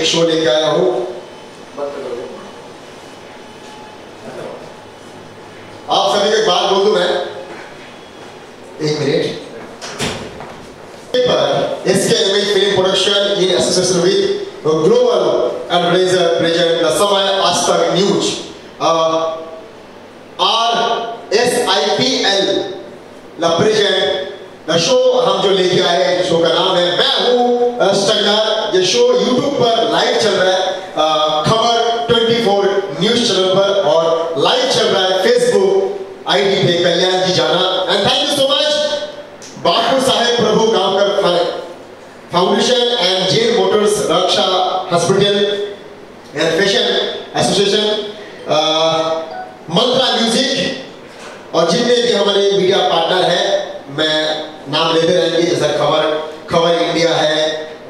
एक शो लेके आया हूँ। आप सभी को एक बात बोल दूं मैं, एक minute. SKMI Film Production in association with Global Advertiser present the Samay Aaj Tak News. RSIPL la present the show हम जो लेके आए हैं, शो का नाम है मैं हूँ स्ट्रगलर। ये शो YouTube पर लाइव चल रहा है, खबर 24 न्यूज चैनल पर, और लाइव चल रहा है Facebook ID पे कल्याण जी जाना। And thank you so much Bapu Saheb Prabhu Gaonkar foundation and Zen motors Raksha hospital and fashion association, Mantra music और जितने भी हमारे मीडिया पार्टनर हैं, मैं नाम लेते रहेंगे, जैसा खबर इंडिया है,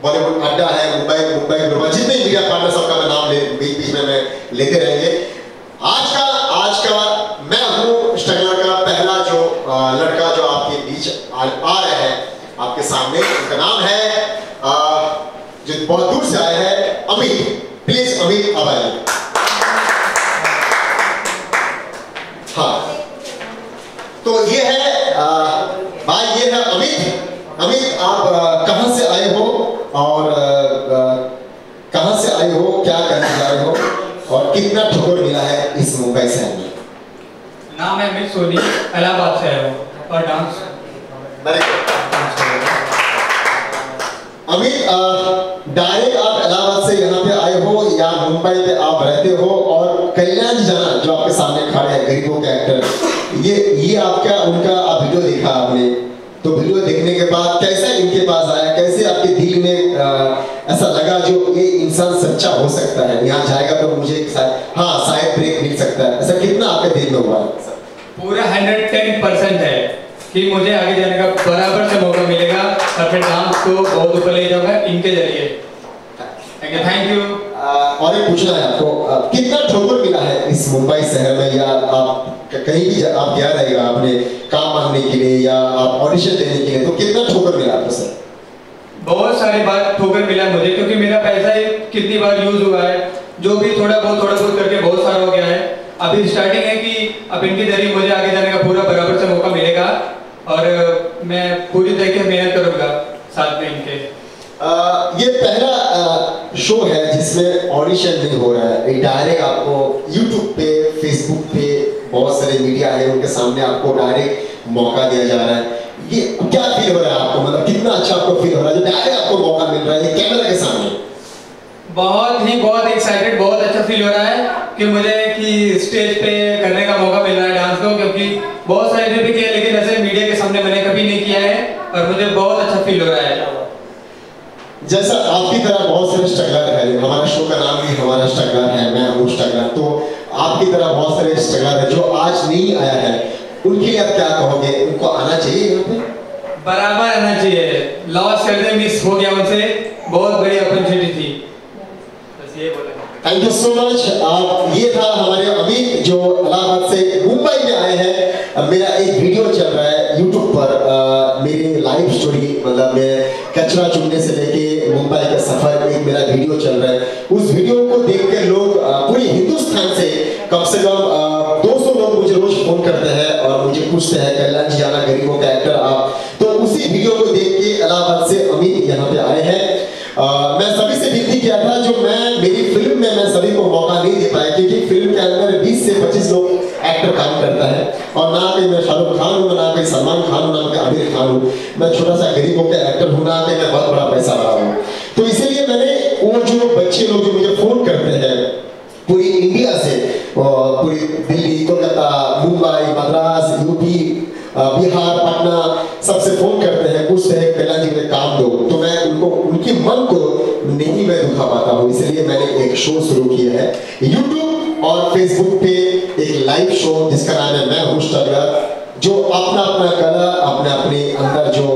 बॉलीवुड अड्डा है, मुंबई ग्लोबल, जितने मीडिया पार्टनर सबका मैं नाम बीच में मैं लेते रहेंगे। आज का मैं हूँ स्ट्रगलर का पहला जो लड़का जो आपके बीच आ रहा है आपके सामने। उनका नाम है जो बहुत दूर से आए हैं, अमित। प्लीज अमित अब आइए। हाँ, तो ये है भाई, ये है अमित। आप कहाँ से आए हो और कहाँ से आए हो, क्या करने जा रहे हो, और कितना ठोकर मिला है इस मुंबई शहर में? नाम है अमित सोनी, इलाहाबाद से आया हूँ और डांस। अमित, डायरेक्ट आप इलाहाबाद से यहाँ पे आए हो या मुंबई पे आप रहते हो? और कल्याण जाना जो आपके सामने खड़े हैं, गरीबों के एक्टर, ये आपका उनका आप वीडियो देखा आपने, तो वीडियो देखने के बाद कैसा इनके पास आया, कैसे आपके दिल में ऐसा लगा जो ये इंसान सच्चा हो सकता है, यहाँ जाएगा तो मुझे शायद ब्रेक मिल सकता है, ऐसा कितना आपके दिल में हुआ? पूरा 110% है कि मुझे आगे जाने का बराबर से मौका मिलेगा और फिर डांस को बहुत ऊपर ले जाऊंगा इनके जरिए। Thank you. और एक पूछना है आपको, कितना ठोकर मिला है इस मुंबई शहर में, या आप कहीं भी आप गया रहेगा आपने काम मांगने के लिए या आप ऑडिशन देने के लिए, तो कितना ठोकर मिला आपको सर? बहुत सारी बार ठोकर मिला मुझे, क्योंकि मेरा पैसा ही कितनी बार यूज हुआ है, जो भी थोड़ा बहुत करके बहुत सारा हो गया है। अभी स्टार्टिंग है कि अब इनके जरिए मुझे आगे जाने का पूरा बराबर से मौका मिलेगा और मैं पूरी तरीके से मेहनत करूंगा साथ में इनके। ये पहला शो है जिसमें ऑडिशन नहीं हो रहा है, डायरेक्ट आपको YouTube पे, Facebook पे बहुत सारे मीडिया है, उनके सामने आपको डायरेक्ट मौका दिया जा रहा है। ये क्या फील हो रहा है आपको, मतलब कितना अच्छा आपको फील हो रहा है जो डायरेक्ट आपको मौका मिल रहा है कैमरा के सामने? बहुत एक्साइटेड, बहुत अच्छा फील हो रहा है कि मुझे कि स्टेज पे करने का मौका मिल रहा है डांस को, क्योंकि बहुत सारे भी किया लेकिन ऐसे मीडिया के सामने मैंने कभी नहीं किया है और मुझे बहुत अच्छा फील हो रहा है। जैसा आपकी तरह बहुत सारे स्ट्रगलर है, हमारा शो का नाम भी हमारा स्ट्रगलर है, मैं हूँ स्ट्रगलर, तो आपकी तरह बहुत सारे स्ट्रगलर है जो आज नहीं आया है, उनके लिए आप क्या कहोगे? उनको आना चाहिए यहाँ पे? बराबर आना चाहिए, लॉस कर दे, मिस हो गया उनसे, बहुत बड़ी अपॉर्चुनिटी थी, बस ये बोला। Thank you so much. ये था हमारे अमित जो इलाहाबाद से मुंबई में आए हैं। मेरा एक वीडियो चल रहा है YouTube पर, मेरी लाइव स्टोरी, मतलब मैं कचरा चुनने से लेके मुंबई का सफर, एक मेरा वीडियो चल रहा है। उस वीडियो को देख के लोग पूरे हिंदुस्तान से कम 200 लोग मुझे रोज फोन करते हैं और मुझे पूछते हैं कल्याण जी जाना गरीबों का एक्टर आप, तो उसी वीडियो को देख के इलाहाबाद से अमित यहाँ पे आए हैं। मैं सभी से विनती किया था, जो मेरी फिल्म में मैं सभी को मौका नहीं दे पाया, क्योंकि फिल्म के अंदर 20 से 25 लोग एक्टर काम करता है, और ना कोई मैं शाहरुख खान हूँ, ना कोई सलमान खान हूँ, ना कोई आमिर खान हूँ, मैं छोटा सा गरीबों का एक्टर हूँ, ना मैं बहुत बड़ा पैसा वाला हूँ। तो इसीलिए मैंने वो जो बच्चे लोग जो मुझे फोन करते हैं पूरी इंडिया से, पूरी दिल्ली, कोलकाता, मुंबई, मद्रास, यूपी, बिहार, पटना, सबसे फोन करते हैं, पूछते हैं कल्याण जी मुझे काम दो, तो मैं उनको उनके मन को नहीं मैं दुखा पाता हूँ, इसलिए मैंने एक शो शुरू किया है YouTube और Facebook पे, एक लाइव शो जिसका नाम है मैं हूँ स्ट्रगलर, जो अपना अपना कला, अपने अंदर जो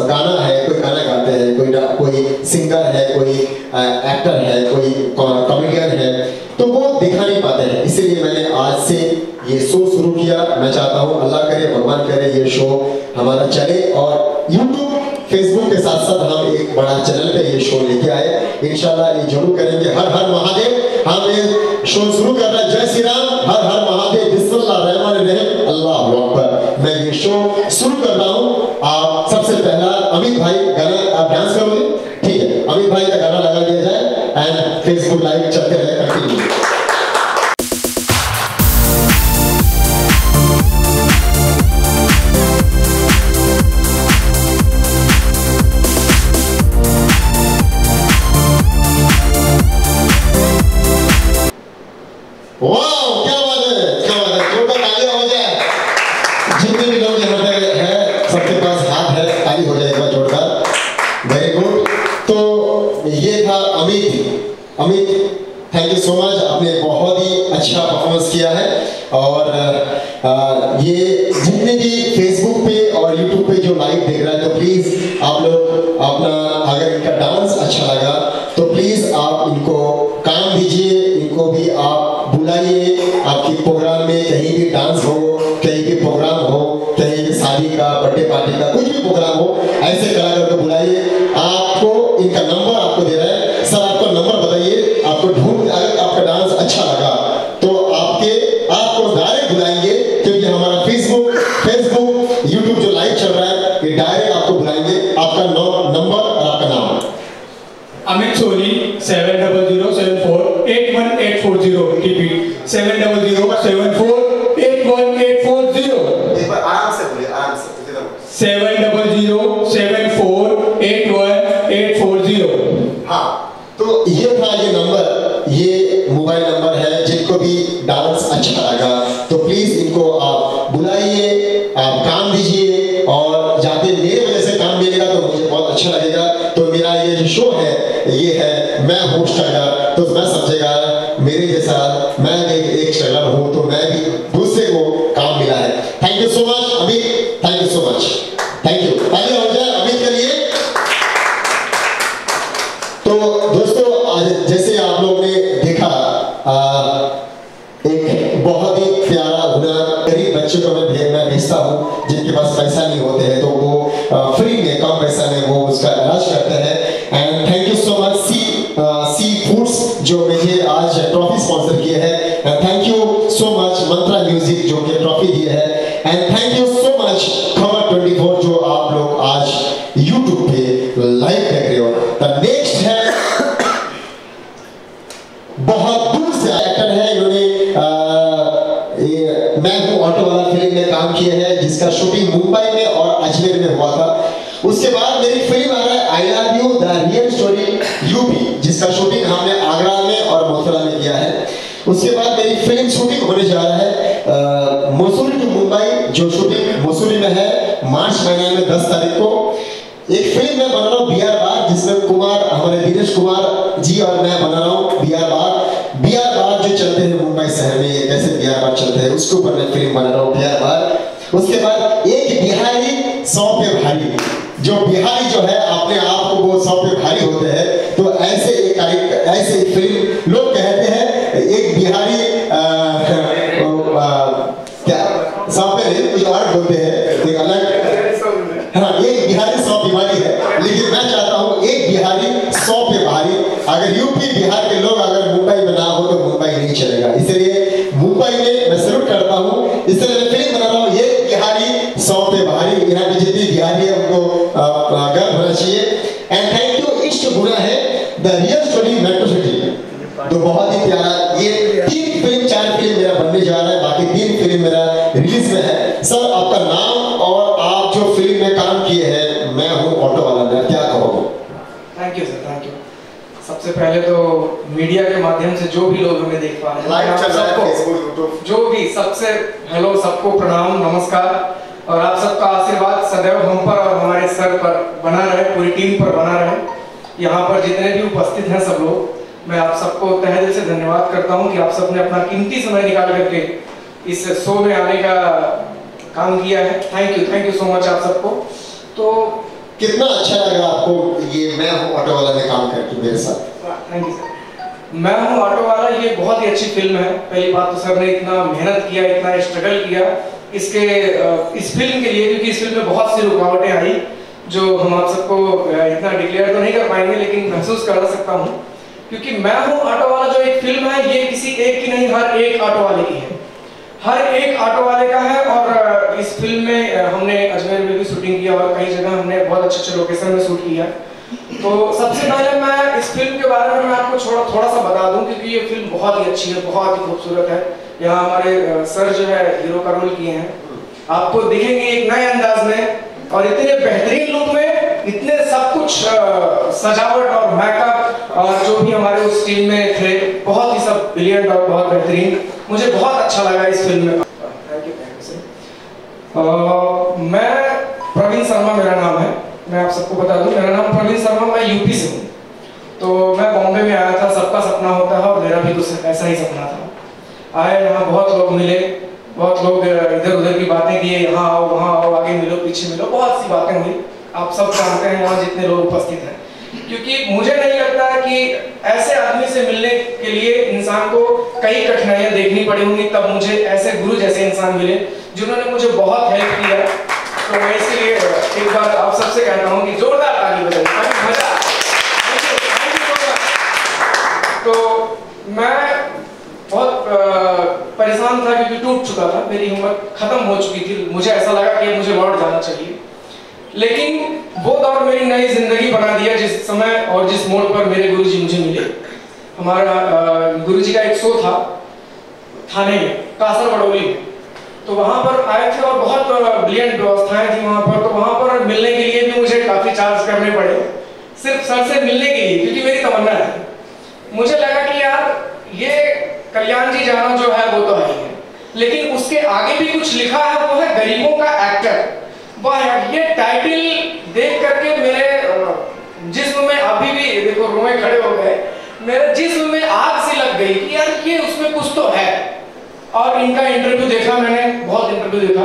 गाना है, कोई गाना गाते हैं, कोई सिंगर है, कोई एक्टर है, कोई कॉमेडियन है, तो वो दिखा नहीं पाते हैं, इसलिए मैंने आज से ये शो शुरू किया। मैं चाहता हूँ अल्लाह करे, भगवान करे, ये शो हमारा चले और YouTube, फेसबुक के साथ साथ हम एक बड़ा चैनल पे ये शो लेके आए, इंशाल्लाह ये जरूर करेंगे। हर हर महादेव। हम ये शो शुरू कर रहे हैं, जय श्री राम, हर हर महादेव, बिस्मिल्लाहिर्रहमानिर्रहीम, अल्लाहु अकबर। मैं ये शो शुरू कर रहा हूँ। आप सबसे पहला अमित भाई गाना आप डांस करोगे? ठीक है, अमित भाई का गाना लगा दिया जाए एंड फेसबुक लाइव चलते रहे, कंटिन्यू। वाह, क्या बात है, क्या बात है, जोरदार तालियां हो जाए। जितने भी लोग यहाँ पे हैं, सबके पास हाथ है, ताली हो जाए एक बार जोरदार। Very good. तो ये था Amit. Amit, thank you so much, आपने बहुत ही अच्छा परफॉर्मेंस किया है। और ये जितने भी फेसबुक पे और यूट्यूब पे जो लाइव देख रहे हैं, तो प्लीज आप लोग अपना, अगर इनका डांस अच्छा लगा तो प्लीज आप इनको काम दीजिए, इनको भी आप बुलाइए आपके प्रोग्राम में, कहीं भी डांस हो, कहीं भी प्रोग्राम हो, कहीं भी शादी का, बर्थडे पार्टी का, कुछ भी प्रोग्राम हो, ऐसे कलाकार को बुलाइए। आपको इनका नंबर आपको दे रहे हैं, सर आपको नंबर बताइए, आपको ढूंढ, अगर आपका डांस अच्छा लगा तो आपको डायरेक्ट बुलाएंगे, क्योंकि हमारा फेसबुक यूट्यूब जो लाइव चल रहा है, ये डायरेक्ट आपको बुलाएंगे। आपका नंबर और आपका नाम? अमित सोनी 7007481840। रिपीट 7007481840। एक बार आराम से बोलिए, आराम से। 7007481840। हाँ, तो ये था ये नंबर, ये मोबाइल नंबर है। जिनको भी डांस अच्छा लगा तो प्लीज इनको आप बुलाइए, आप काम दीजिए, और जाते मेरे वजह से काम मिलेगा तो मुझे बहुत अच्छा लगेगा। तो मेरा ये जो शो है, ये है मैं हूँ स्ट्रगलर, तो मैं समझेगा मेरे जैसा, मैं एक स्ट्रगलर हूँ, तो मैं भी दूसरे को काम मिला है। Thank you so much Amit, thank you so much, thank you. ताली हो जाए अमित के लिए। तो दोस्तों, आज जैसे आप लोग ने देखा, एक बहुत ही प्यारा हुनर गरीब बच्चों को मैं भेजता हूँ, जिनके पास पैसा नहीं होते हैं, तो वो फ्री में, कम पैसा में वो उसका इलाज करते हैं। And thank you so much sea foods, जो मुझे आज ट्रॉफी स्पॉन्सर किए हैं। Thank you so much Mantra music, जो कि ट्रॉफी दिए है। And thank you so much खबर 24, जो आप लोग आज यूट्यूब पे लाइव देख रहे हो। द नेक्स्ट है, बहुत दूर से एक्टर है, इन्होंने मैं हूँ ऑटो वाला फिल्म में काम किया है, जिसका शूटिंग मुंबई में और अजमेर में हुआ था। उसके बाद मेरी फिल्म आ रहा है I love you the real story UP, जिसका शूटिंग हमने आगरा में और मथुरा में किया है। उसके बाद मेरी फिल्म शूटिंग होने जा रहा है मसूरी टू मुंबई, जो शूटिंग मसूरी में है, मार्च महीने में 10 तारीख को। एक फिल्म मैं बना रहा हूँ बिहार बाग, जिसमें कुमार, हमारे दिनेश कुमार जी और मैं बना रहा हूँ बिहार बाग जो चलते हैं मुंबई शहर में, ये कैसे बिहार बाग चलते हैं, उसके ऊपर मैं फिल्म बना रहा हूँ बिहार बाग। उसके बाद एक बिहारी 100 पे भारी, जो बिहारी जो है अपने आप को वो 100 पे भारी होते हैं, तो ऐसे फिल्म लोग कहते हैं एक बिहारी क्या 100 पे नहीं, कुछ और बोलते हैं, एक अलग। हाँ, एक बिहारी 100 बीमारी है, लेकिन मैं चाहता हूँ एक बिहारी 100 पे भारी। अगर यूपी बिहार के लोग अगर मुंबई में ना हो तो मुंबई नहीं चलेगा, इसलिए मुंबई में मैं सैल्यूट करता हूँ। इसलिए मैं फिल्म बना रहा हूँ एक बिहारी 100 पे भारी। यहाँ पे जितनी बिहारी है उनको गर्व होना चाहिए। एंड थैंक यू इष्ट गुना है the real story metro city, तो बहुत ही प्यारा। ये 3 फिल्म 4 फिल्म मेरा बनने जा रहा है, बाकी 3 फिल्म मेरा रिलीज में है। सर आपका नाम और आप जो फिल्म में काम किए हैं, मैं हूँ ऑटो वाला, मैं क्या कहोगे? Thank you sir, thank you. सबसे पहले तो मीडिया के माध्यम से जो भी लोग हमें देख पा रहे हैं, लाइव चल रहा है फेसबुक, यूट्यूब, जो भी, सबसे हेलो, सबको प्रणाम, नमस्कार। और आप सबका आशीर्वाद सदैव हम पर और हमारे सर पर बना रहे, पूरी टीम पर बना रहे। यहाँ पर जितने भी उपस्थित हैं सब लोग, मैं आप सबको तहे दिल से धन्यवाद करता हूँ कि आप सबने अपना कीमती समय निकाल करके इस शो में आने का काम किया है। थैंक यू सो मच आप सबको। तो कितना अच्छा लगा आपको ये मैं हूँ ऑटो वाला में काम करके मेरे साथ? Thank you sir. मैं हूँ ऑटो वाला, ये बहुत ही अच्छी फिल्म है। पहली बात तो सर ने इतना मेहनत किया, इतना स्ट्रगल किया इस फिल्म के लिए, क्योंकि इस फिल्म में बहुत सी रुकावटें आई, जो हम आप सबको इतना डिक्लेयर तो नहीं कर पाएंगे, लेकिन महसूस करा सकता हूँ, क्योंकि मैं हूँ ऑटो वाला जो एक फिल्म है, ये किसी एक की नहीं, हर एक ऑटो वाले की है, हर एक ऑटो वाले का है। और इस फिल्म में हमने अजमेर में भी शूटिंग किया और कई जगह हमने बहुत अच्छे अच्छे लोकेशन में शूट किया। तो सबसे पहले मैं इस फिल्म के बारे में मैं आपको थोड़ा सा बता दूं, क्योंकि ये फिल्म बहुत ही अच्छी है, बहुत ही खूबसूरत है। यहाँ हमारे सर जो है हीरो का रोल किए हैं, आपको देखेंगे एक नए अंदाज में और इतने बेहतरीन लुक में, इतने सब कुछ सजावट और मेकअप और जो भी हमारे उस टीम में थे, बहुत ही सब ब्रिलियंट और बहुत बेहतरीन। मुझे बहुत अच्छा लगा इस फिल्म में। मैं प्रवीण शर्मा मेरा नाम है, मैं आप सबको बता दूं, मेरा नाम प्रवीण शर्मा, मैं यूपी से हूँ। तो मैं बॉम्बे में आया था, सबका सपना होता है और मेरा भी कुछ ऐसा ही सपना था। आए यहाँ बहुत लोग मिले, बहुत लोग इधर उधर की बातें किए, यहाँ आओ वहाँ आओ, आगे मिलो पीछे मिलो, बहुत सी बातें हुई। आप सब जानते हैं यहाँ जितने लोग उपस्थित हैं, क्योंकि मुझे नहीं लगता है कि ऐसे आदमी से मिलने के लिए इंसान को कई कठिनाइयां देखनी पड़ी होंगी, तब मुझे ऐसे गुरु जैसे इंसान मिले जिन्होंने मुझे बहुत हेल्प किया। तो मैं इसलिए एक बार आप सबसे कहता हूँ कि जोरदार ताली बजाइए, ताकि मजा। तो मैं बहुत परेशान था क्योंकि टूट चुका था, मेरी हिम्मत खत्म हो चुकी थी, मुझे ऐसा लगा कि मुझे लौट जाना चाहिए। लेकिन वो दौर मेरी नई जिंदगी बना दिया, जिस समय और जिस मोड़ पर मेरे गुरुजी मुझे मिले। हमारा गुरुजी का एक शो था थाने में, कासर बड़ौली में, तो वहाँ पर आए थे और बहुत ब्रिलियंट व्यवस्थाएं थी वहाँ पर। तो वहाँ पर मिलने के लिए भी मुझे काफी चार्ज करने पड़े, सिर्फ सर से मिलने के लिए, क्योंकि मेरी तमन्ना थी। मुझे लगा कि यार ये कल्याण जी जाना जो है वो तो है ही है, लेकिन उसके आगे भी कुछ लिखा है, वो है गरीबों का एक्टर। वाह यार, ये टाइटल देख करके मेरे जिस्म में अभी भी देखो रोए खड़े हो गए, मेरे जिस्म में आग सी लग गई कि यार ये उसमें कुछ तो है। और इनका इंटरव्यू देखा मैंने, बहुत इंटरव्यू देखा,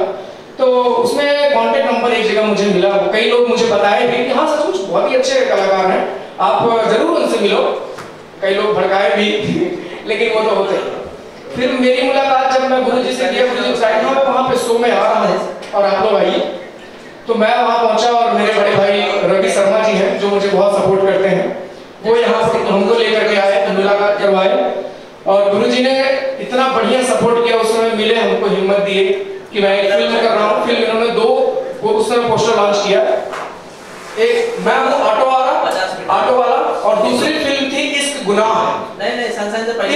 तो उसमें कांटेक्ट नंबर एक जगह मुझे मिला। कई लोग मुझे बताए भी कि हाँ सचमुच बहुत ही अच्छे कलाकार हैं, आप जरूर उनसे मिलो। कई लोग भड़काए भी लेकिन वो तो होते हैं। फिर मेरी मुलाकात जब मैं गुरुजी से किया, गुरुजी साइड में वहाँ पे शो में आ रहा है और आप लोग आइए, तो मैं वहाँ पहुँचा और मेरे बड़े भाई रवि शर्मा जी हैं जो मुझे बहुत सपोर्ट करते हैं, वो यहाँ से हमको लेकर के आए, मुलाकात करवाए और गुरुजी ने इतना बढ़िया सपोर्ट किया। उस समय मिले, हमको हिम्मत दिए कि मैं एक फिल्म कर रहा हूँ। फिल्म इन्होंने दो उस समय पोस्टर लॉन्च किया, एक मैं हूँ ऑटो वाला और दूसरी फिल्म थी इश्क गुनाह है। नहीं,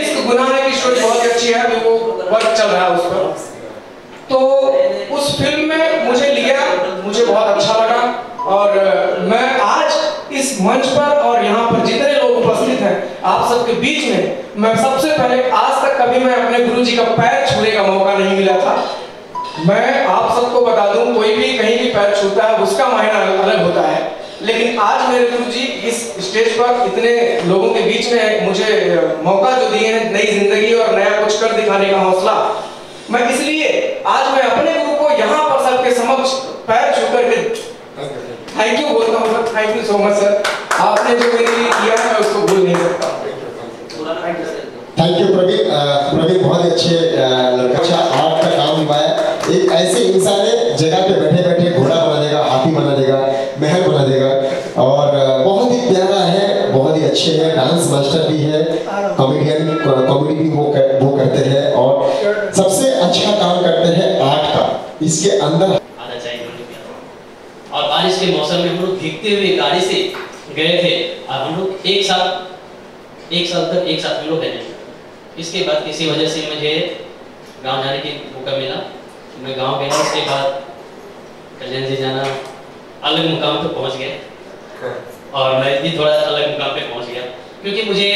इश्क गुनाह है की स्टोरी बहुत अच्छी है, अभी वो वर्क चल रहा है उस पर। तो उस फिल्म में मुझे लिया, मुझे बहुत अच्छा लगा और मैं आज इस मंच पर और यहाँ पर जितने लोग उपस्थित हैं आप सबके बीच में, मैं सबसे पहले आज तक कभी मैं अपने गुरुजी का पैर छूने का मौका नहीं मिला था। मैं आप सबको बता दूं, कोई भी कहीं भी पैर छूता है उसका मायना अलग होता है, लेकिन आज मेरे गुरुजी इस स्टेज पर इतने लोगों के बीच में मुझे मौका जो दिए हैं, नई जिंदगी और नया कुछ कर दिखाने का हौसला, मैं इसलिए आज मैं अपने गुरु को यहाँ पर सबके समक्ष पैर छू करके थैंक यू बोलता हूँ। Thank you so much sir, आपने जो मेरे लिए किया है मैं उसको भूल नहीं सकता। Thank you Praveen. प्रवीण बहुत ही अच्छे लड़का, अच्छा आर्ट का काम निभाया। एक ऐसे इंसान है जगह पे बैठे बैठे घोड़ा बना देगा, हाथी बना देगा, महल बना देगा और बहुत ही प्यारा है, बहुत ही अच्छे है, डांस मास्टर भी है, कॉमेडी भी वो करते हैं और सबसे अच्छा काम करते हैं आर्ट का। इसके अंदर आना चाहिए और बारिश के मौसम में हम लोग भीगते हुए गाड़ी से गए थे और हम लोग एक साल तक एक साथ हम लोग रहे। इसके बाद किसी वजह से मुझे गांव जाने की मौका मिला, मैं गांव गया। इसके बाद कल्याण जी जाना अलग मुकाम पे पहुंच गए और मैं भी थोड़ा अलग मुकाम पे पहुंच गया, क्योंकि मुझे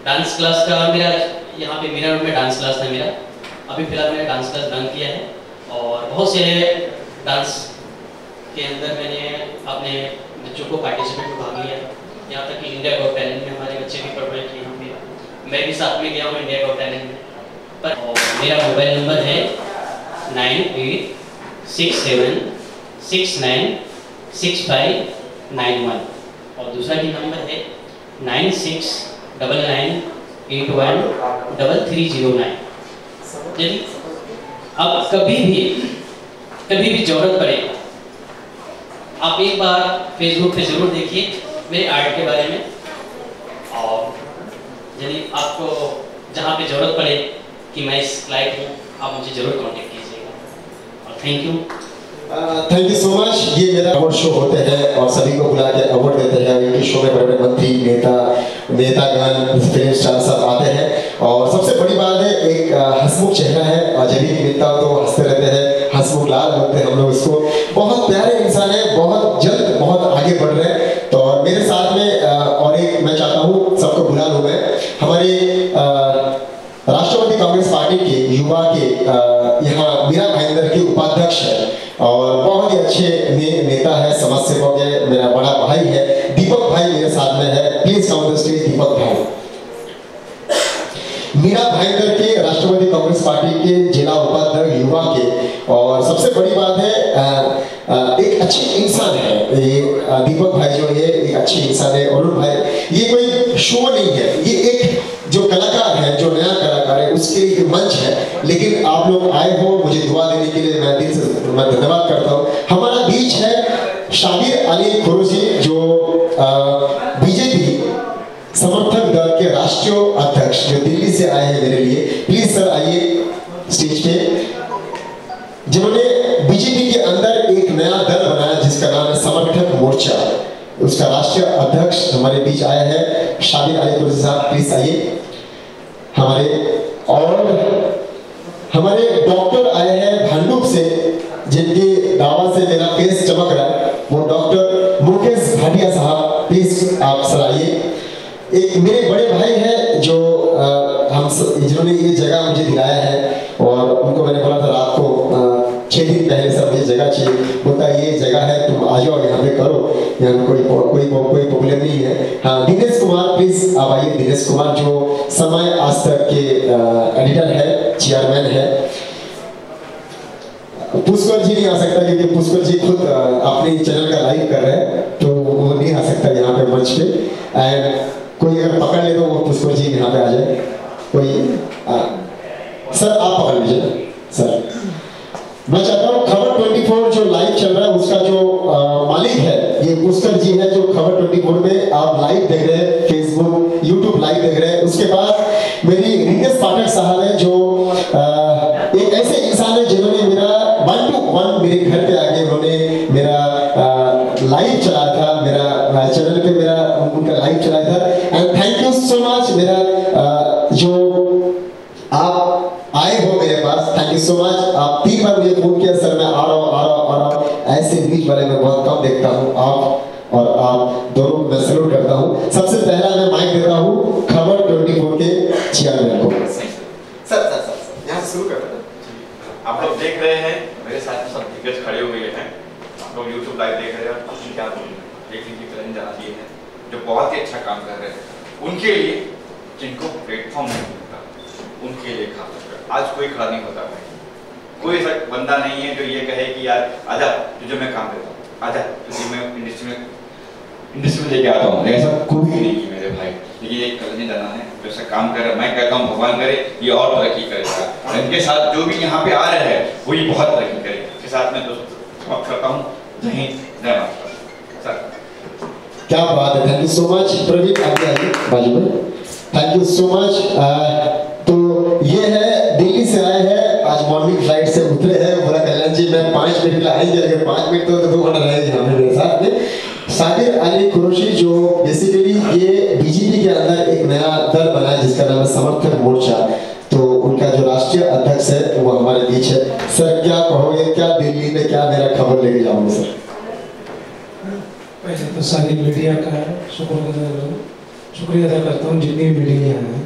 डांस क्लास का मेरा यहाँ पे मीरा रोड में डांस क्लास था मेरा। अभी फिलहाल मैंने डांस क्लास बंद किया है और बहुत से डांस के अंदर मैंने अपने बच्चों को पार्टिसिपेट में भाग लिया, यहाँ तक कि इंडिया गॉट टैलेंट में हमारे बच्चे भी परफॉर्म किए, मैं भी साथ में गया हूँ इंडिया गॉट टैलेंट में। पर मेरा मोबाइल नंबर है 9867696591 और दूसरा भी नंबर है 9699813309। यदि अब कभी भी जरूरत पड़े आप एक बार फेसबुक पे जरूर देखिए मेरे आर्ट के बारे में, और यदि आपको जहाँ पे ज़रूरत पड़े कि मैं इस लायक हूँ, आप मुझे ज़रूर कांटेक्ट कीजिएगा। और थैंक यू सो मच। ये मेरा अवार्ड शो होते हैं और सभी को बुला के अवार्ड देते हैं। इनके शो में बड़े मंत्री, नेतागण, फिल्म स्टार सब आते हैं। और सबसे बड़ी बात है, एक हंसमुख चेहरा है और जब भी मिलता हो तो हंसते रहते हैं, हंसमुख लाल बोलते हैं हम लोग इसको। बहुत प्यारे इंसान है, बहुत जल्द बहुत आगे बढ़ रहे हैं। तो मेरे साथ में और एक मैं चाहता हूँ सबको बुला लूँ मैं, हमारे राष्ट्रवादी कांग्रेस पार्टी के युवा के यहाँ मीरा भाईंदर के उपाध्यक्ष है और बहुत ही अच्छे नेता है, समाज सेवक है, मेरा बड़ा भाई है दीपक भाई मेरे साथ में है। प्लीज कम द स्टेज दीपक भाई। मीरा भाईंदर के राष्ट्रवादी कांग्रेस पार्टी के जिला उपाध्यक्ष युवा के, और सबसे बड़ी बात है एक अच्छे इंसान है ये दीपक भाई जो है, एक अच्छे इंसान है। अरुण भाई, ये कोई शो नहीं है, ये एक जो कलाकार है, जो नया कलाकार है उसके लिए मंच है। लेकिन आप लोग आए हो, मुझे दुआ देने के लिए मैं दिल से धन्यवाद करता हूँ। हमारा बीच है शाबिर अली खुरोशी जो बीजेपी समर्थक दल के राष्ट्रीय अध्यक्ष जो दिल्ली से आए हैं मेरे लिए। प्लीज सर आइए स्टेज पे, जिन्होंने बीजेपी के अंदर एक नया दल बनाया जिसका नाम है समर्थक मोर्चा, उसका राष्ट्रीय अध्यक्ष हमारे बीच आए हैं शाबिर अली खुरोशी साहब। प्लीज आइए हमारे। और हमारे डॉक्टर आए हैं भांडुप से, जिनके दावा से मेरा फेस चमक रहा है, वो डॉक्टर मुकेश भाटिया साहब। प्लीज आप सर आइए। एक मेरे बड़े भाई हैं जो जिन्होंने ये जगह मुझे दिलाया है, और उनको मैंने बोला था रात को 6 दिन पहले सर मुझे जगह चाहिए, बोलता ये जगह है तुम आ जाओ यहाँ पे करो, यहाँ कोई प्रॉब्लम नहीं है। हाँ दिनेश कुमार, प्लीज आप आइए। दिनेश कुमार जो समय आज तक के एडिटर है, चेयरमैन है। पुष्कर जी नहीं आ सकता क्योंकि पुष्कर जी खुद अपने चैनल का लाइव कर रहे हैं, तो वो नहीं आ सकता यहाँ पे मंच पे। एंड कोई अगर पकड़ ले तो वो पुष्कर जी यहाँ पे आ जाए। कोई सर आप पकड़ लीजिए सर। मैं चाहता हूँ खबर 24 जो लाइव चल रहा है उसका जो मालिक है ये पुष्कर जी है, जो खबर 24 में आप लाइव देख रहे हैं, फेसबुक यूट्यूब लाइव देख रहे हैं। उसके बाद मेरी रितेश पाठक साहब है जो एक ऐसे इंसान है जिन्होंने मेरा 1 to 1 मेरे घर पे आके उन्होंने मेरा लाइव चलाया था, मेरा चैनल पे मेरा उनका लाइव चलाया था। And thank you so much. मेरा जो आप आए हो मेरे पास, थैंक यू सो मच। आप 3 बार मुझे फोन किया सर मैं आ रहा हूँ। ऐसे न्यूज वाले मैं बहुत कम देखता हूँ, आप और आप दोनों मैं सैल्यूट करता हूँ। सबसे पहला मैं माइक देता हूँ खबर 24 के चेयरमैन को। सर यहाँ से शुरू करते हैं। आप लोग देख रहे हैं मेरे साथ सब दिग्गज खड़े हुए हैं, आप लोग यूट्यूब लाइव देख रहे हैं और कुछ क्या देख लीजिए करण जाना चाहिए है जो बहुत ही अच्छा काम कर रहे हैं। उनके लिए जिनको प्लेटफॉर्म नहीं मिलता उनके लिए खास कर आज कोई खड़ा नहीं होता भाई, कोई ऐसा बंदा नहीं है जो ये कहे कि यार आजा तुझे मैं काम देता हूँ, आजा तुझे मैं इंडस्ट्री में लेके आता हूँ। ऐसा कोई नहीं की मेरे भाई, ये एक कलनी दाना है जो ऐसा काम कर रहा है। मैं कहता हूँ भगवान करे ये और तरक्की करेगा। इनके साथ जो भी यहाँ पे आ रहे हैं वो ये बहुत तरक्की करेगा। इसके साथ मैं दोस्तों समाप्त करता हूँ। जय हिंद जय महाराष्ट्र। सर क्या बात है, thank you so much. Praveen आगे आइए बाजू में। Thank you so much. तो ये है दिल्ली से आए हैं, आज मॉर्निंग फ्लाइट से उतरे हैं। बोला कल्याण जी मैं 5 मिनट आएंगे, अगर 5 मिनट तो 2 घंटा रहेंगे हमें मेरे साथ में। शाबिर अली खुरोशी जो बेसिकली ये बीजेपी के अंदर एक नया दल बना है जिसका नाम है समर्थक मोर्चा, तो उनका जो राष्ट्रीय अध्यक्ष है वो हमारे बीच है। सर क्या कहोगे, क्या दिल्ली में क्या मेरा खबर लेके जाओगे सर? पहले तो सारी मीडिया का शुक्रिया अदा करता हूँ जितनी भी मीडिया यहाँ है,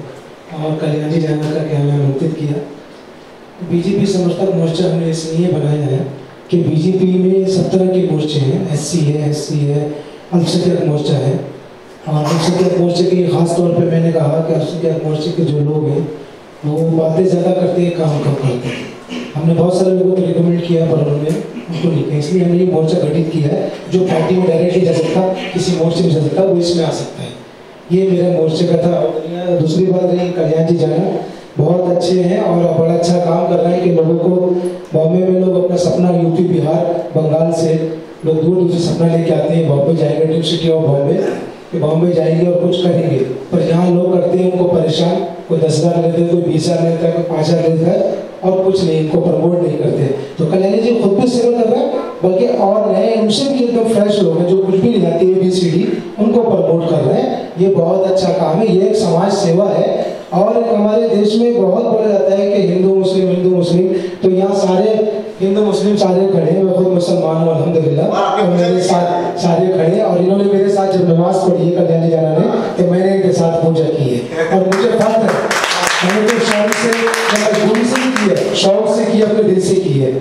और कल्याण जी जाना करके हमें आमंत्रित किया। बीजेपी समर्थक मोर्चा हमने इसलिए बनाया है कि बीजेपी में 7 तरह के मोर्चे हैं, SC है, SC है, अल्पसंख्यक मोर्चा है। और अल्पसंख्यक मोर्चे के खास तौर पे मैंने कहा कि अल्पसंख्यक मोर्चे के जो लोग हैं वो बातें ज़्यादा करते हैं, काम कम करते हैं। हमने बहुत सारे लोगों को रिकमेंड किया पर उन्होंने उनको नहीं किया, इसलिए हमने ये मोर्चा गठित किया है। जो पार्टी में डायरेक्टली जा सकता, किसी मोर्चे में जा सकता, वो इसमें आ सकता है। ये मेरे मोर्चे का था। दूसरी बात रही कल्याण जी जाना बहुत अच्छे हैं और बड़ा अच्छा काम कर रहे हैं कि लोगों को बॉम्बे में लोग अपना सपना यूपी बिहार बंगाल से लोग दूर दूर से सपना लेके आते हैं बॉम्बे जाएंगे, ड्रीम सिटी ऑफ बॉम्बे, कि बॉम्बे जाएंगे और कुछ करेंगे, पर यहाँ लोग करते हैं उनको परेशान। कोई 10,000 लेते हैं, कोई 20,000 लेता है, कोई 5,000 लेता है और कुछ नहीं, इनको प्रमोट नहीं करते। तो कल्याणी जी खुद भी सेवा कर रहे हैं, बल्कि और नए उनसे भी एकदम फ्रेश लोग हैं जो कुछ भी नहीं जानते ABCD, उनको प्रमोट कर रहे हैं। ये बहुत अच्छा काम है, ये एक समाज सेवा है। और हमारे देश में बहुत बोला जाता है कि हिंदू मुस्लिम, तो यहाँ सारे हिंदू मुस्लिम सारे खड़े हैं। मैं खुद मुसलमान हूँ अल्हम्दुलिल्लाह, और मेरे साथ सारे खड़े हैं। और इन्होंने मेरे साथ जब नमाज पढ़ी है कल्याणी जाना ने, तो मैंने इनके साथ पूजा की है और मुझे फख्र है। मैंने तो शौक से, मजबूरी से नहीं की है, शौक से की, अपने दिल से की है,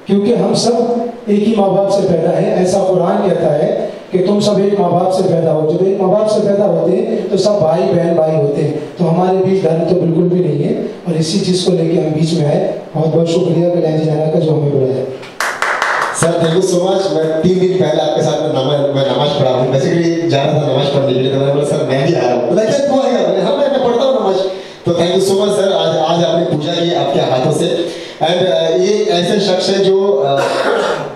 क्योंकि हम सब एक ही माँ बाप से पैदा है। ऐसा कुरान कहता है कि तुम सब एक माँ बाप से पैदा हो। जब एक माँ बाप से पैदा होते हैं तो सब भाई बहन भाई होते हैं। तो हमारे बीच धर्म तो बिल्कुल भी नहीं है, और इसी चीज़ को लेके हम बीच में आए। बहुत बहुत शुक्रिया कल्याणी जाना का जो हमें बुलाया। Sir thank you so much. मैं 3 दिन पहले आपके साथ मैं नमाज पढ़ा हूँ, बेसिकली जा रहा था नमाज पढ़ने के लिए, तो मैंने बोला सर मैं भी आ रहा हूँ। बताइए क्यों आएगा? मैंने हाँ मैं पढ़ता हूँ नमाज। तो thank you so much sir, आज आपने पूजा की आपके हाथों से। एंड ये ऐसे शख्स है जो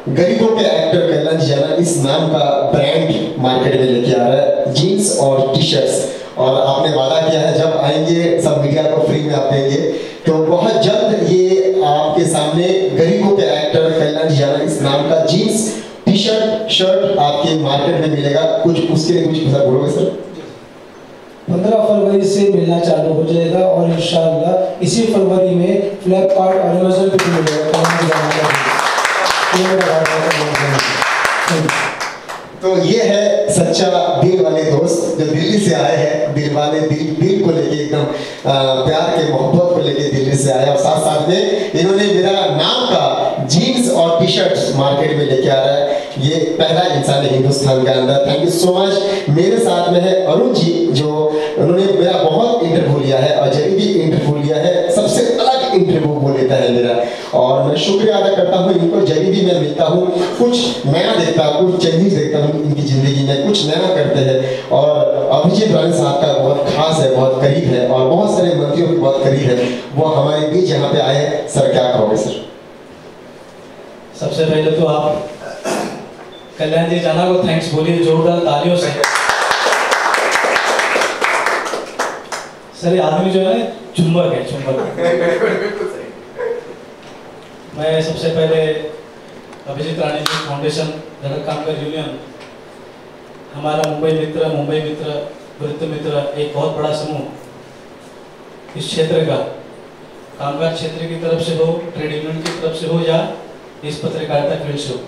गरीबों के एक्टर कल्याणी जाना इस नाम का ब्रांड मार्केट में लेके आ रहा है, जीन्स और टी-शर्ट्स। और आपने वादा किया है जब आएंगे सब मीडिया को फ्री में आप देंगे, तो बहुत जल्द ये आपके सामने गरीबों के एक्टर कल्याणी जाना इस नाम का जीन्स टी-शर्ट शर्ट आपके मार्केट में मिलेगा। कुछ उसके लिए कुछ बोलोगे सर? 15 फरवरी से मिलना चालू हो जाएगा, और इंशाअल्लाह इसी फरवरी में फ्लिपकार्ट और अमेज़न पे भी मिलेगा। तो ये है सच्चा दिल वाले दोस्त जो दिल्ली से आए हैं, दिल को लेके एकदम प्यार के मोहब्बत को लेके दिल्ली से आए, और साथ साथ में इन्होंने मेरा नाम का जीन्स और टी-शर्ट्स मार्केट में लेके आ रहा है। ये पहला इंसान है हिंदुस्तान के अंदर। Thank you so much. मेरे साथ में है अरुण जी, जो उन्होंने मेरा बहुत इंटरव्यू लिया है और जब भी इंटरव्यू लिया है सबसे अलग इंटरव्यू वो लेता है मेरा, और मैं शुक्रिया अदा करता हूँ इनको। जब भी मैं मिलता हूँ कुछ नया देखता हूँ, कुछ चेंजेस देखता हूँ इनकी ज़िंदगी में, कुछ नया करते हैं। और अभिजीत रानी साहब का बहुत खास है, बहुत करीब है, और बहुत सारे मंत्रियों के बहुत करीब है, वो हमारे बीच यहाँ पे आए हैं। सर क्या कहोगे सर? सबसे पहले तो आप कल्याण जी जाना को थैंक्स बोलिए जोरदार तालियों से। सर ये आदमी जो है चुंबक है, चुंबक। मैं सबसे पहले अभिजीत रानी जी फाउंडेशन धड़क कामगार यूनियन, हमारा मुंबई मित्र वृत्त मित्र, एक बहुत बड़ा समूह इस क्षेत्र का, कामगार क्षेत्र की तरफ से हो, ट्रेड यूनियन की तरफ से हो, या इस पत्रकारिता फील्ड से हो,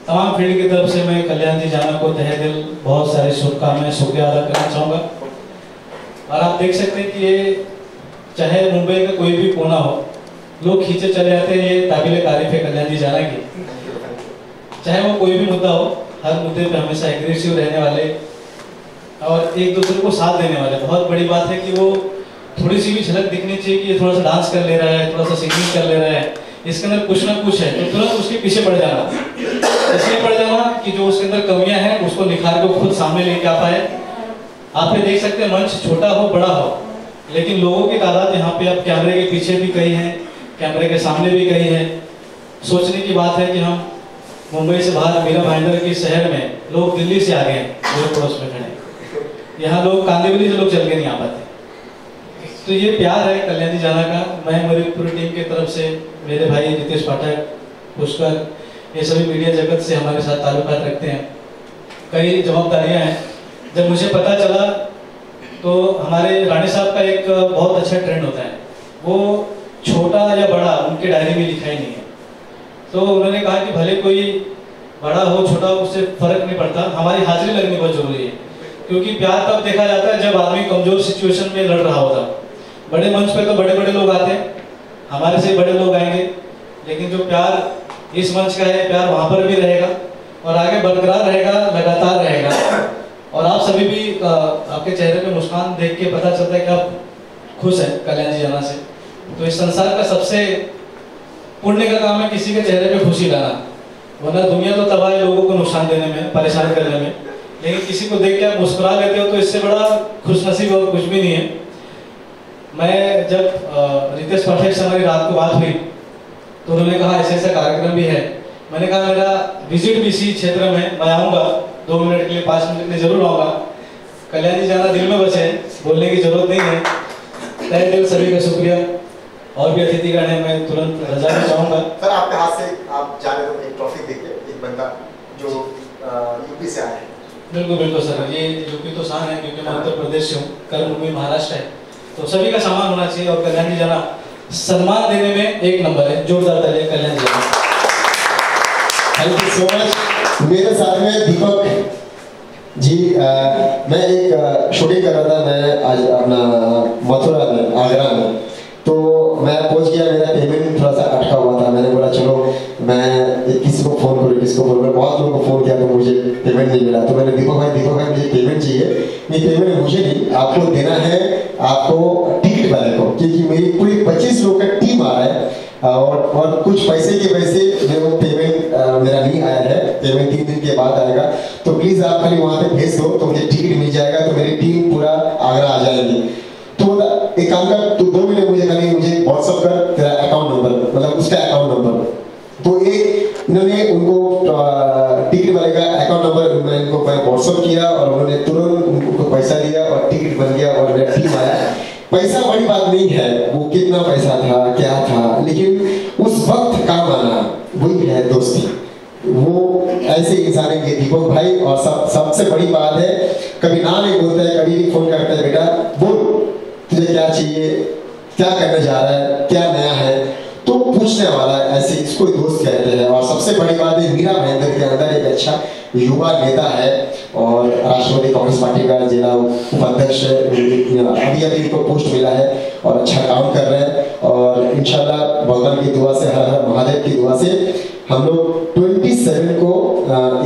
तमाम फील्ड की तरफ से मैं कल्याण जी जाना को तहे दिल बहुत सारे शुभकामनाएं शुक्रिया अदा करना चाहूँगा। और आप देख सकते हैं कि ये चाहे मुंबई का कोई भी कोना हो, लोग खींचे चले जाते हैं। ये काबिल तारीफ है कल्याण जी जाना की, चाहे वो कोई भी मुद्दा हो, हर मुद्दे पे हमेशा एग्रेसिव रहने वाले और एक दूसरे को साथ देने वाले। बहुत बड़ी बात है कि वो थोड़ी सी भी झलक दिखनी चाहिए कि ये थोड़ा सा डांस कर ले रहा है, थोड़ा सा सिंगिंग कर ले रहा है, इसके अंदर कुछ ना कुछ है, तो तुरंत उसके पीछे पड़ जाना, इसलिए पड़ जाना कि जो उसके अंदर कमियां हैं उसको निखार के खुद सामने लेके आ पाए। आप ये देख सकते हैं मंच छोटा हो बड़ा हो, लेकिन लोगों की तादाद यहाँ पे अब कैमरे के पीछे भी कई हैं, कैमरे के सामने भी कई हैं। सोचने की बात है कि हम मुंबई से बाहर मीरा भाईंदर के शहर में लोग दिल्ली से आ गए हैं, पूरे पड़ोस में खड़े, यहाँ लोग कांदिवली से लोग चल के नहीं आ पाते। तो ये प्यार है कल्याणी जाना का। मैं मेरी पूरी टीम की तरफ से, मेरे भाई रितेश पाठक, पुष्कर, ये सभी मीडिया जगत से हमारे साथ ताल्लुकात रखते हैं, कई जवाबदारियां हैं। जब मुझे पता चला तो हमारे रानी साहब का एक बहुत अच्छा ट्रेंड होता है, वो छोटा या बड़ा उनके डायरी में लिखा ही नहीं है। तो उन्होंने कहा कि भले कोई बड़ा हो छोटा हो उससे फर्क नहीं पड़ता, हमारी हाजिरी लगनी बहुत जरूरी है, क्योंकि प्यार तब देखा जाता है जब आदमी कमजोर सिचुएशन में लड़ रहा होता। बड़े मंच पे तो बड़े बड़े लोग आते हैं, हमारे से बड़े लोग आएंगे, लेकिन जो प्यार इस मंच का है, प्यार वहाँ पर भी रहेगा और आगे बरकरार रहेगा, लगातार रहेगा। और आप सभी भी आपके चेहरे पे मुस्कान देख के पता चलता है कि आप खुश हैं कल्याण जी जाना से। तो इस संसार का सबसे पुण्य का काम है किसी के चेहरे पे खुशी लाना, वरना दुनिया तो तबाह है लोगों को नुकसान देने में, परेशान करने में, लेकिन किसी को देख के आप मुस्कुरा लेते हो तो इससे बड़ा खुशनसीब और कुछ भी नहीं है। मैं जब रितेश पाठक से हमारी रात को बात हुई तो उन्होंने कहा ऐसे ऐसा कार्यक्रम भी है, मैंने कहा मेरा विजिट भी इसी क्षेत्र में, मैं आऊँगा 2 मिनट के लिए, 5 मिनट के लिए जरूर आऊँगा। कल्याण जी जाना दिल में बसे, बोलने की जरूरत नहीं है। तहे दिल सभी का शुक्रिया। और भी अतिथिगण है, मैं तुरंत रजा भी चाहूँगा। सर आपके हाथ से आप जाने दो एक ट्रॉफी देके, एक बंदा जो यूपी से आया है। बिल्कुल बिल्कुल सर, ये यूपी तो शान है क्योंकि मैं उत्तर प्रदेश से हूँ, कर्मभूमि महाराष्ट्र है, तो सभी का सामान होना चाहिए। और कल्याण जी जाना सम्मान देने में एक नंबर है, जोरदार तालियां कल्याण जी जाना। Thank you so much. मेरे साथ में दीपक जी, मैं एक शूटिंग कर रहा था, मैं आज अपना मथुरा में, आगरा में, तो मैं पहुंच गया, मेरा पेमेंट थोड़ा सा अटका हुआ था। मैंने बोला चलो मैं किसी को फ़ोन करूँ, किसको फ़ोन करूँ, बहुत लोगों को फ़ोन किया तो मुझे पेमेंट नहीं मिला। तो मैंने दीपक भाई मुझे पेमेंट चाहिए। ये पेमेंट मुझे नहीं, आपको देना है, आपको टिकट वाले को, क्योंकि मेरी पूरी 25 लोग का टीम आ रहा है और कुछ पैसे की वजह से जो पेमेंट मेरा नहीं आया है, पेमेंट 3 दिन के बाद आएगा। तो प्लीज़ आप खाली वहाँ पे भेज दो तो मुझे टिकट मिल जाएगा, तो मेरी टीम पूरा आगरा आ जाएगी। तो एक काम कर, तो 2 महीने मुझे व्हाट्सअप कर तेरा अकाउंट नंबर, मतलब उसका अकाउंट नंबर। तो इन्होंने उनको टिकट वाले का अकाउंट नंबर मैं व्हाट्सअप किया और उन्होंने तुरंत उनको पैसा दिया और टिकट बन गया और मेरा टीम आया। पैसा बड़ी बात नहीं है, वो कितना पैसा था क्या था, लेकिन उस वक्त काम आना वही है दोस्ती। वो ऐसे इंसान है दीपक भाई। और सबसे बड़ी बात है, कभी ना नहीं बोलता है, कभी भी फोन करता है, बेटा बोल तुझे क्या चाहिए, क्या करने जा रहा है, क्या नया है, तो पूछने वाला है, ऐसे इसको दोस्त कहते हैं। और सबसे बड़ी बात है, मीरा भाईंदर के अंदर एक अच्छा युवा नेता है और राष्ट्रवादी कांग्रेस पार्टी का जिला उपाध्यक्ष अभी इनको पोस्ट मिला है और अच्छा काम कर रहे हैं। और इंशाल्लाह भगवान की दुआ से, हर हर महादेव की दुआ से, हम लोग 27 को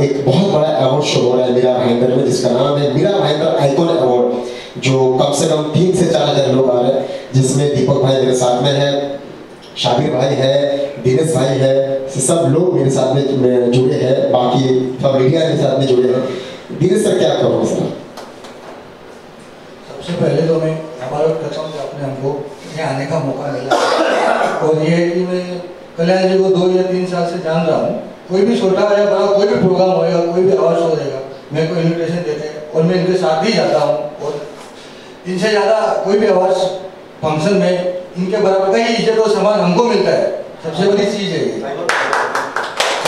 एक बहुत बड़ा अवार्ड शो हो रहा है मीरा भाईंदर में, जिसका नाम है मीरा भाईंदर आइकॉन अवार्ड, जो कम से कम 3 से 4 हजार लोग आ रहे हैं, जिसमें दीपक भाई मेरे साथ में है, शाबिर भाई है, दिनेश भाई है, सब लोग मेरे साथ में जुड़े हैं, बाकी सब मीडिया के साथ में जुड़े हैं। दिनेश सर क्या कहोगे सर? सबसे पहले तो मैं आभार करता हूँ कि आपने हमको यहाँ आने का मौका मिला। और ये कि मैं कल्याण जी को 2 या 3 साल से जान रहा हूँ। कोई भी छोटा या बड़ा कोई भी प्रोग्राम होएगा, कोई भी आवाज़ हो जाएगा, मेरे को इन्विटेशन देते हैं और मैं इनके साथ ही जाता हूँ। और इनसे ज़्यादा कोई भी आवाज़ फंक्शन में इनके बराबर का ही इज्जत और सम्मान हमको मिलता है, सबसे बड़ी चीज़ है ये।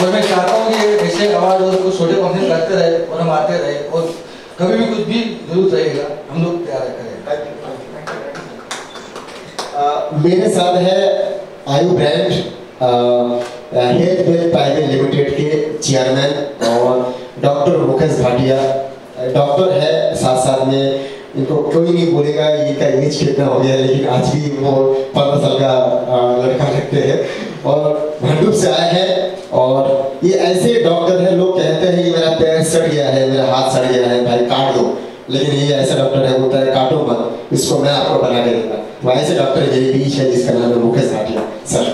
और मैं चाहता हूँ कि ऐसे आवाज़ और कुछ छोटे फंक्शन करते रहे और हम आते रहे, और कभी भी कुछ भी जरूरत रहेगा हम लोग तैयार करें। मेरे साथ है आयु brand health well private limited के चेयरमैन और डॉक्टर मुकेश भाटिया। डॉक्टर है, साथ साथ में इनको कोई नहीं बोलेगा ये का एज कितना हो गया, लेकिन आज भी वो 15 साल का लड़का लगते हैं और भंडूप से आए हैं। और ये ऐसे डॉक्टर है, लोग कहते हैं ये मेरा पैर सड़ गया है, मेरा हाथ सड़ गया है, भाई काट दो, लेकिन ये ऐसा डॉक्टर है, बोलता है काटो मत, इसको मैं आपको बना के दूंगा। वो ऐसे डॉक्टर मेरे बीच है जिसका नाम है मुकेश भाटिया सर।